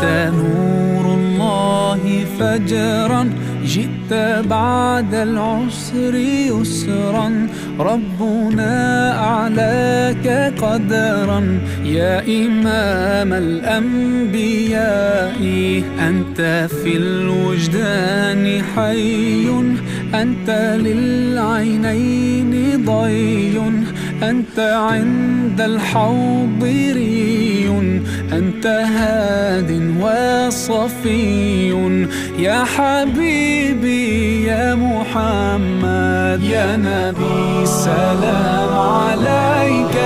أنت نور الله فجرا، جئت بعد العسر يسرا، ربنا أعلاك قدرا يا إمام الأنبياء. أنت في الوجدان حي، أنت للعينين ضي، أنت عند الحوض ري، أنت هاد وصفي يا حبيبي يا محمد. يا نبي سلام عليك،